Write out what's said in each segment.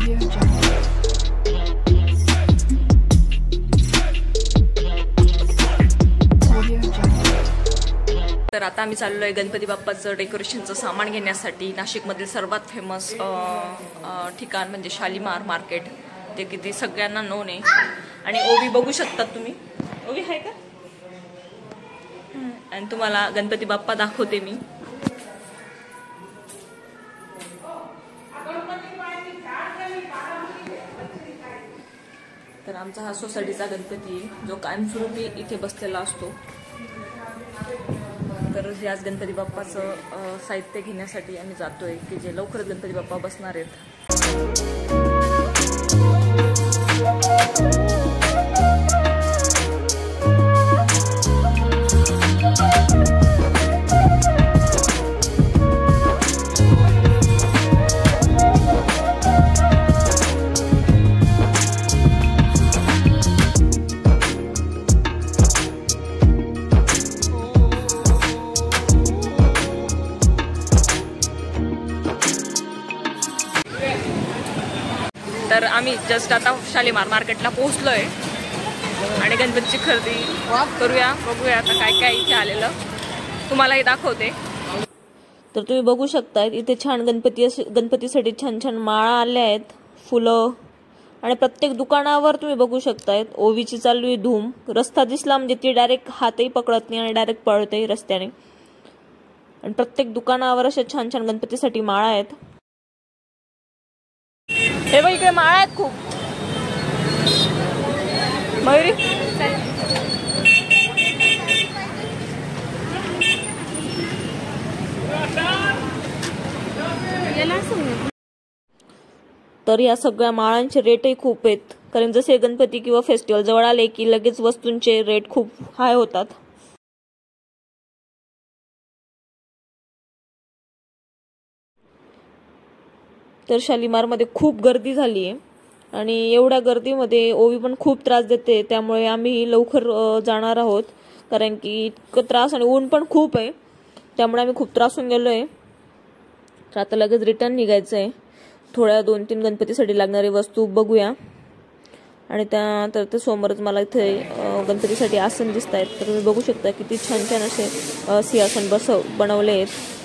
तर आता आम्ही चाललोय गणपती बाप्पाचं डेकोरेशनचं सामान घेण्यासाठी नाशिकमधील सर्वात फेमस ठिकाण म्हणजे शालीमार मार्केट, ते किती सगळ्यांना नोन आहे. आणि ओवी बघू शकतात तुम्ही. ओवी आहे का? आणि तुम्हाला गणपती बाप्पा दाखवते मी. तर आमचा हा सोसायटीचा गणपती जो कायमस्वरूपी इथे बसलेला असतो. तर याच गणपती बाप्पाचं साहित्य घेण्यासाठी आम्ही जातोय की जे लवकरच गणपती बाप्पा बसणार आहेत. तर आम्ही जस्ट आता शालीमार मार्केटला पोहोचलोय आणि गणपतीची खरेदी करूया, बघूया आता काय काय इथे आलेलं, तुम्हालाही दाखवते. तर तुम्ही बघू शकता इथे छान गणपतीसाठी छान छान माळा आल्या आहेत, फुलं, आणि प्रत्येक दुकानावर तुम्ही बघू शकताय ओवीची चालू आहे धूम. रस्ता दिसला म्हणजे ती डायरेक्ट हातही पकडत नाही आणि डायरेक्ट पळते रस्त्याने. आणि प्रत्येक दुकानावर अशा छान छान गणपतीसाठी माळा आहेत. हे बघ इकडे माळा आहेत खूप. मयुरी तर या सगळ्या माळांचे रेटही खूप आहेत, कारण जसे गणपती किंवा फेस्टिवल जवळ आले की लगेच वस्तूंचे रेट खूप हाय होतात. तर शालीमारमध्ये खूप गर्दी झाली आहे आणि एवढ्या गर्दीमध्ये ओवी पण खूप त्रास देते, त्यामुळे आम्ही लवकर जाणार आहोत, कारण की इतकं त्रास आणि ऊन पण खूप आहे, त्यामुळे आम्ही खूप त्रासून गेलोय. तर आता लगेच रिटर्न निघायचं आहे. थोड्या 2-3 गणपतीसाठी लागणारी वस्तू बघूया. आणि त्यानंतर ते समोरच मला इथे गणपतीसाठी आसन दिसत आहेत. तर तुम्ही बघू शकता किती छान छान असे सिंहासन बनवले आहेत.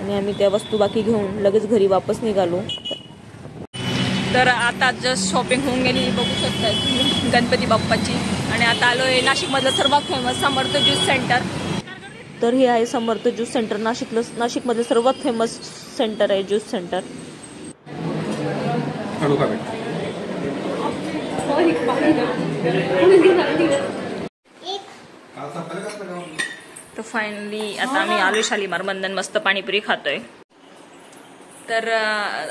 आणि आम्ही त्या वस्तू बाकी घेऊन लगेच घरी वापस निघालो. तर आता जस्ट शॉपिंग होऊन गेली, बघू शकता तुम्ही गणपती बाप्पाची. आणि आता आलोय नाशिकमधलं सर्वात फेमस समर्थ ज्यूस सेंटर. तर हे आहे समर्थ ज्यूस सेंटर, नाशिकमधलं सर्वात फेमस सेंटर आहे ज्यूस सेंटर. तर फायनली आता आम्ही आलोय शालीमार मंदन, मस्त पाणीपुरी खातोय. तर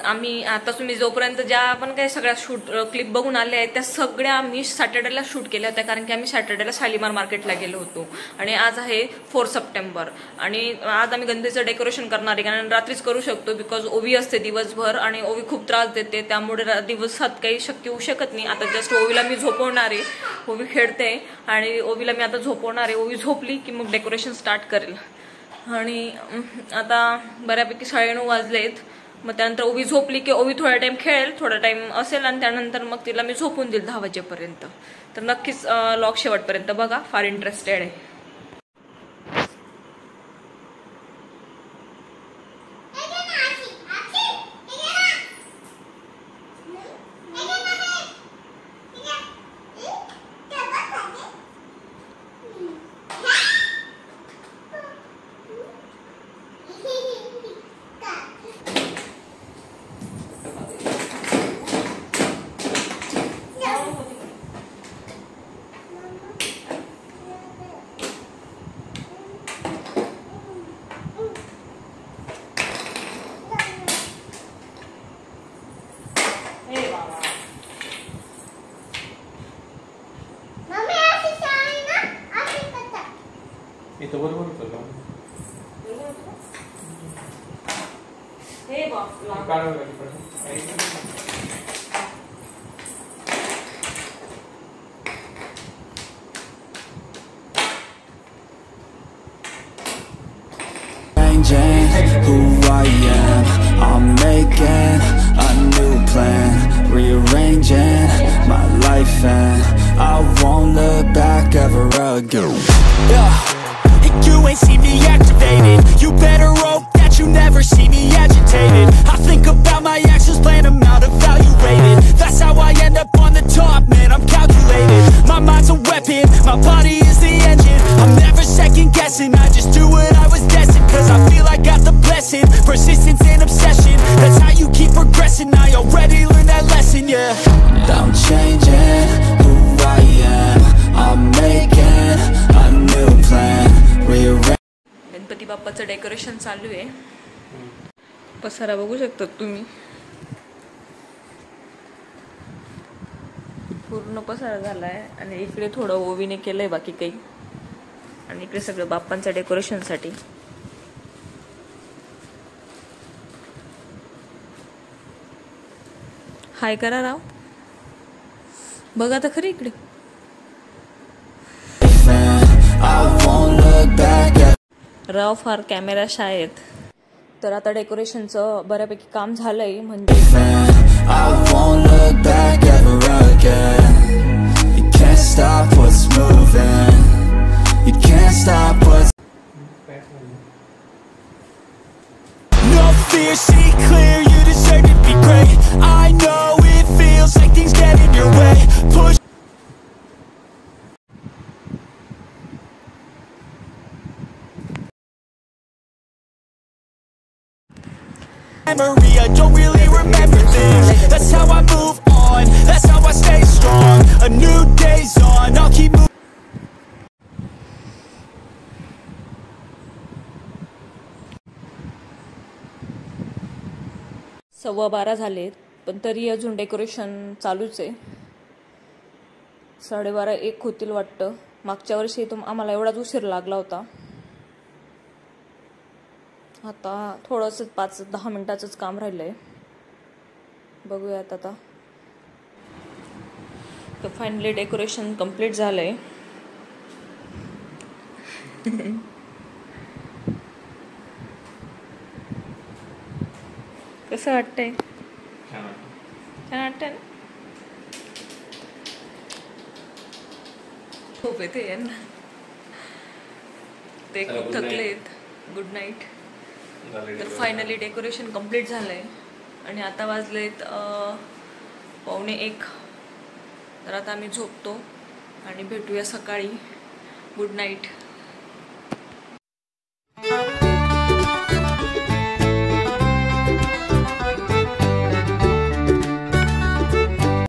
आम्ही आता तुम्ही जोपर्यंत ज्या आपण काही सगळ्या क्लिप बघून आले आहेत त्या सगळ्या आम्ही सॅटर्डेला शूट केल्या होत्या, कारण की आम्ही सॅटर्डेला शालीमार मार्केटला गेलो होतो. आणि आज आहे 4 सप्टेंबर आणि आज आम्ही गणपतीचं डेकोरेशन करणार आहे, कारण रात्रीच करू शकतो बिकॉज ओवी असते दिवसभर आणि ओवी खूप त्रास देते, त्यामुळे दिवसात काही शक्य होऊ शकत नाही. आता जस्ट ओवीला मी झोपवणार आहे, ओवी खेळते आणि ओवीला मी आता झोपवणार आहे. ओवी झोपली की मग डेकोरेशन स्टार्ट करेल. आणि आता बऱ्यापैकी 9:30 वाजलेत. मग त्यानंतर ओवी झोपली की ओवी थोडा टाइम खेळेल, थोडा टाइम असेल, आणि त्यानंतर मग तिला मी झोपून देईल 10 वाजेपर्यंत. तर नक्कीच व्लॉग शेवटपर्यंत बघा, फार इंटरेस्टेड आहे. itu borobuर होतं हे बाप काढून who I am, I'm making go. Yeah. You ain't see me activated. You better hope that you never see me agitated. I think about my actions, plan them out, evaluated. That's how I end up on the top, man, I'm calculated. My mind's a weapon, my body is the engine. I'm never second guessing, I just do what I was destined. Cause I feel I got the blessing, persistence and obsession. That's how you keep progressing, I already learned that lesson, yeah. I'm changing who I am, I'm making a new plan. Ganpati बाप्पाचं decoration चालू आहे. पसारा बघू शकता तुम्ही, पूर्ण पसारा झालाय. आणि इकडे थोडं ओवीने केलंय, बाकी काही. आणि इकडे सगळं बाप्पांच्या डेकोरेशन साठी. हाय करा राव, बघा तर खरी इकडे. राव फार कॅमेरा शाय आहेत. तर आता डेकोरेशनचं बऱ्यापैकी काम झालंय. म्हणजे I don't really remember things. That's how I move on. That's how I stay strong. A new day's on. I'll keep moving. 12:15 झालेत, पण तरी अजून डेकोरेशन चालूच आहे. 12:30-1 होतील वाटतं. मागच्या वर्षी आम्हाला एवढाच उशीर लागला होता. आता थोडंसं 5-10 मिनिटाचंच काम राहिलंय, बघूयात आता. तर फायनली डेकोरेशन कम्प्लीट झालंय. कसं वाटतंय? छान वाटतंय ना? खूप येते यांना, ते खूप थकलेत. Good night. तर फायनली डेकोरेशन कम्प्लीट झालंय आणि आता वाजलेत 1:15. तर आता आम्ही झोपतो आणि भेटूया सकाळी. Good night.